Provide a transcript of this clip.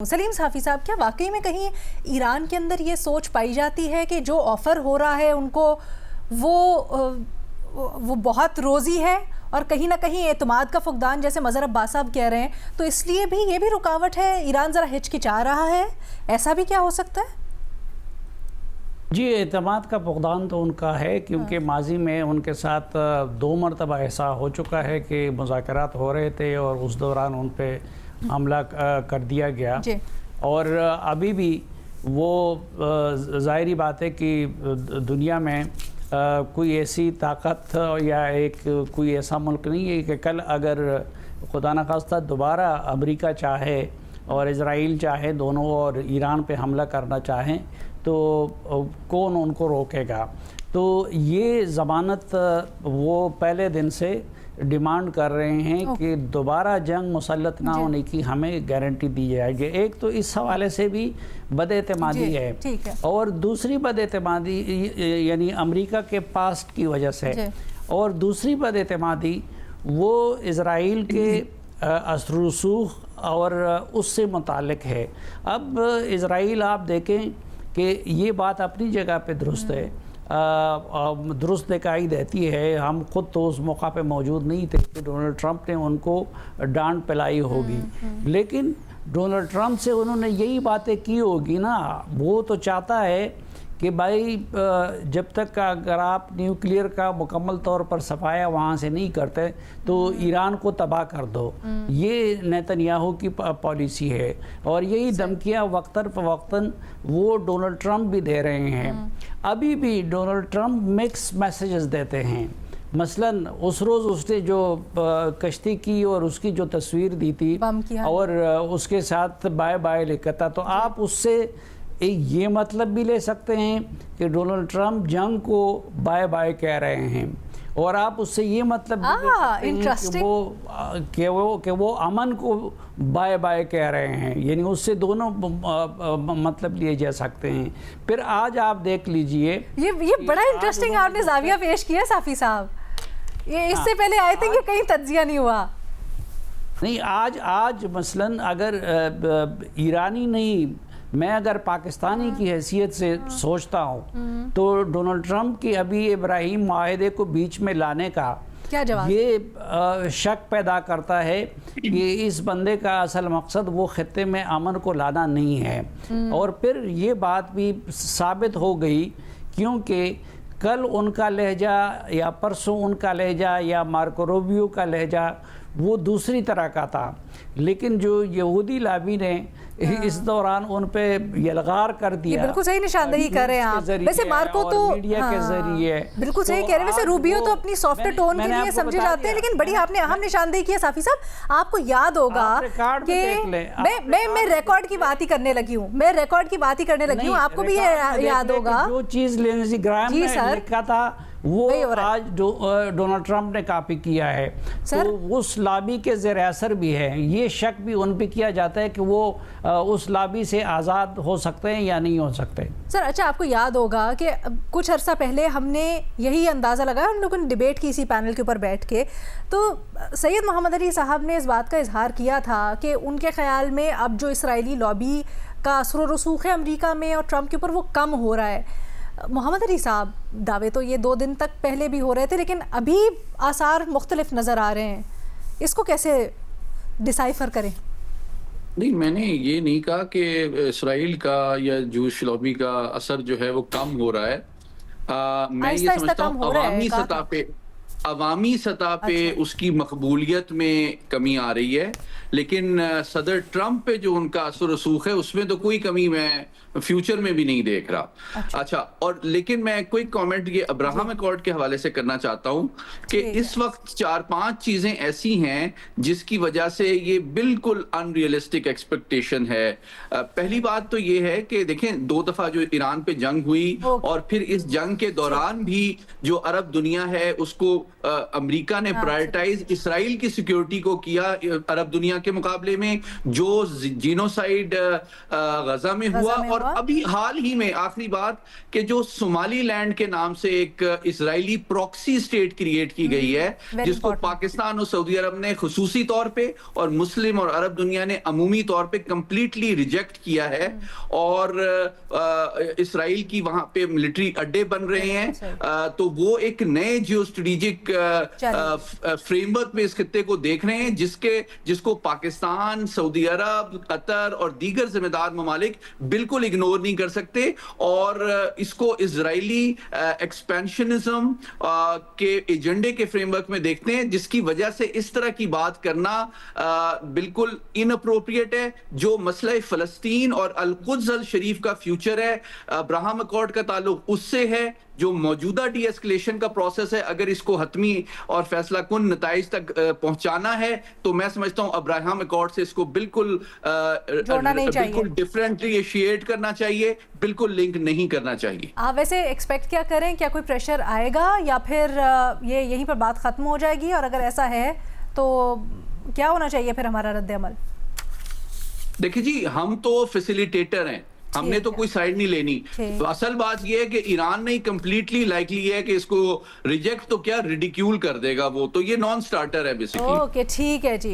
سلیم صافی صاحب، کیا واقعی میں کہیں ایران کے اندر یہ سوچ پائی جاتی ہے کہ جو آفر ہو رہا ہے ان کو وہ بہت روزی ہے اور کہیں نہ کہیں اعتماد کا فقدان، جیسے مظہر عباس صاحب کہہ رہے ہیں، تو اس لیے بھی یہ بھی رکاوٹ ہے، ایران ذرا ہچکچا رہا ہے؟ ایسا بھی کیا ہو سکتا ہے؟ جی، اعتماد کا فقدان تو ان کا ہے، کیونکہ ماضی میں ان کے ساتھ 2 مرتبہ ایسا ہو چکا ہے کہ مذاکرات ہو رہے تھے اور اس دوران ان پہ حملہ کر دیا گیا جی. اور ابھی بھی وہ ظاہری بات ہے کہ دنیا میں کوئی ایسی طاقت یا کوئی ایسا ملک نہیں ہے کہ کل اگر خدا نخواستہ دوبارہ امریکہ چاہے اور اسرائیل چاہے دونوں اور ایران پہ حملہ کرنا چاہیں تو کون ان کو روکے گا. تو یہ ضمانت وہ پہلے دن سے ڈیمانڈ کر رہے ہیں کہ دوبارہ جنگ مسلط نہ ہونے کی ہمیں گارنٹی دی جائے گی. ایک تو اس حوالے سے بھی بد اعتمادی ہے اور دوسری بد اعتمادی یعنی امریکہ کے پاسٹ کی وجہ سے، اور دوسری بد اعتمادی وہ اسرائیل کے اثر و رسوخ اور اس سے متعلق ہے. اب اسرائیل آپ دیکھیں کہ یہ بات اپنی جگہ پہ درست ہے، درست دکھائی دیتی ہے. ہم خود تو اس موقع پہ موجود نہیں تھے کہ ڈونلڈ ٹرمپ نے ان کو ڈانٹ پلائی ہوگی، لیکن ڈونلڈ ٹرمپ سے انہوں نے یہی باتیں کی ہوگی نا. وہ تو چاہتا ہے کہ بھائی جب تک اگر آپ نیوکلیئر کا مکمل طور پر صفایا وہاں سے نہیں کرتے تو ایران کو تباہ کر دو. یہ نیتنیاہو کی پالیسی ہے اور یہی دھمکیاں وقتاً فوقتاً وہ ڈونلڈ ٹرمپ بھی دے رہے ہیں. ابھی بھی ڈونلڈ ٹرمپ مکس میسیجز دیتے ہیں. مثلاً اس روز اس نے جو کشتی کی اور اس کی جو تصویر دی تھی اور اس کے ساتھ بائے بائے لکھا تھا، تو آپ اس سے یہ مطلب بھی لے سکتے ہیں کہ ڈونلڈ ٹرمپ جنگ کو بائے بائے کہہ رہے ہیں، اور آپ اس سے یہ مطلب بھی لے سکتے ہیں کہ وہ امن کو بائے بائے کہہ رہے ہیں. یعنی اس سے دونوں مطلب لیے جا سکتے ہیں. پھر آج آپ دیکھ لیجئے، یہ بڑا انٹرسٹنگ آپ نے زاویہ پیش کیا صافی صاحب. یہ اس سے پہلے آئے تھے کہ کہیں تجزیہ نہیں ہوا. نہیں، آج مثلاً اگر ایرانی نہیں، میں اگر پاکستانی کی حیثیت سے سوچتا ہوں تو ڈونلڈ ٹرمپ کی ابھی ابراہیم معاہدے کو بیچ میں لانے کا یہ شک پیدا کرتا ہے کہ اس بندے کا اصل مقصد وہ خطے میں امن کو لانا نہیں ہے. اور پھر یہ بات بھی ثابت ہو گئی، کیونکہ کل ان کا لہجہ یا پرسوں ان کا لہجہ یا مارکو روبیو کا لہجہ وہ دوسری طرح کا تھا، لیکن جو یہودی لابی نے اس دوران ان پہ یلغار کر دیا. بالکل صحیح نشاندہی کر رہے ہیں آپ. ویسے مارکو تو میڈیا کے ذریعے بالکل صحیح کہہ رہے ہیں. ویسے روبیو تو اپنی سافٹ ٹون کے لیے سمجھے جاتے ہیں، لیکن بڑی آپ نے اہم نشاندہی کی ہے صافی صاحب. آپ کو یاد ہوگا کہ میں ریکارڈ کی بات ہی کرنے لگی ہوں، آپ کو بھی یاد ہوگا جو چیز لینزی گرام نے لکھا تھا وہ آج ڈونلڈ ٹرمپ نے کاپی کیا ہے، تو اس لابی کے زیر اثر بھی ہے. یہ شک بھی ان پہ کیا جاتا ہے کہ وہ اس لابی سے آزاد ہو سکتے ہیں یا نہیں ہو سکتے. سر اچھا، آپ کو یاد ہوگا کہ کچھ عرصہ پہلے ہم نے یہی اندازہ لگایا، ہم لوگوں نے ڈیبیٹ کی اسی پینل کے اوپر بیٹھ کے، تو سید محمد علی صاحب نے اس بات کا اظہار کیا تھا کہ ان کے خیال میں اب جو اسرائیلی لابی کا اثر و رسوخ ہے امریکہ میں اور ٹرمپ کے اوپر وہ کم ہو رہا ہے. محمد علی صاحب، دعوے تو یہ 2 دن تک پہلے بھی ہو رہے تھے، لیکن ابھی آثار مختلف نظر آ رہے ہیں. اس کو کیسے ڈیسائفر کریں؟ نہیں، میں نے یہ نہیں کہا کہ اسرائیل کا یا جوش لابی کا اثر جو ہے وہ کم ہو رہا ہے. میں یہ سمجھتا ہوں عوامی سطح پہ اس کی مقبولیت میں کمی آ رہی ہے، لیکن صدر ٹرمپ پہ جو ان کا اثر و رسوخ ہے اس میں تو کوئی کمی میں فیوچر میں بھی نہیں دیکھ رہا. اچھا، اور لیکن میں کوئی کامنٹ یہ ابراہم اکارڈ کے حوالے سے کرنا چاہتا ہوں کہ اس وقت 4-5 چیزیں ایسی ہیں جس کی وجہ سے یہ بالکل ان ریئلسٹک ایکسپیکٹیشن ہے. پہلی بات تو یہ ہے کہ دیکھیں 2 دفعہ جو ایران پہ جنگ ہوئی اور پھر اس جنگ کے دوران بھی جو عرب دنیا ہے اس کو امریکہ نے پرائرٹائز اسرائیل کی سیکیورٹی کو کیا عرب دنیا کے مقابلے میں، جو جینوسائیڈ غزہ میں ہوا، اور ابھی حال ہی میں آخری بات کہ جو صومالی لینڈ کے نام سے ایک اسرائیلی پروکسی اسٹیٹ کریٹ کی گئی ہے، جس کو پاکستان اور سعودی عرب نے خصوصی طور پہ اور مسلم اور عرب دنیا نے عمومی طور پہ کمپلیٹلی ریجیکٹ کیا ہے، اور اسرائیل کی وہاں پہ ملٹری اڈے بن رہے ہیں، تو وہ ایک نئے جیو اسٹریٹجک فریم ورک میں اس خطے کو دیکھ رہے ہیں، جس کو پاکستان، سعودی عرب، قطر اور دیگر ذمہ دار ممالک بالکل اگنور نہیں کر سکتے، اور اس کو اسرائیلی ایکسپینشنزم کے ایجنڈے کے فریم ورک میں دیکھتے ہیں، جس کی وجہ سے اس طرح کی بات کرنا بالکل ان اپروپریٹ ہے۔ جو مسئلہ فلسطین اور القدس الشریف کا فیوچر ہے، ابراہم اکارڈ کا تعلق اس سے ہے، جو موجودہ ڈی ایسکلیشن کا پروسیس ہے، اگر اس کو حتمی اور فیصلہ کن نتائج تک پہنچانا ہے تو میں سمجھتا ہوں ابراہم اکارڈ سے اس کو بالکل ڈفرینٹیشیٹ کرنا چاہیے، بالکل لنک نہیں کرنا چاہیے۔ آپ ویسے ایکسپیکٹ کیا کریں، کیا کوئی پریشر آئے گا یا پھر یہ یہیں پر بات ختم ہو جائے گی، اور اگر ایسا ہے تو کیا ہونا چاہیے پھر ہمارا رد عمل؟ دیکھیں جی، ہم تو فیسیلیٹیٹر ہیں، ہم نے تو کوئی سائیڈ نہیں لینی۔ اصل بات یہ ہے کہ ایران نہیں کمپلیٹلی لائکلی ہے کہ اس کو ریجیکٹ تو کیا ریڈیکیول کر دے گا وہ، تو یہ نان سٹارٹر ہے بیسیکلی۔ اوکے ٹھیک ہے جی۔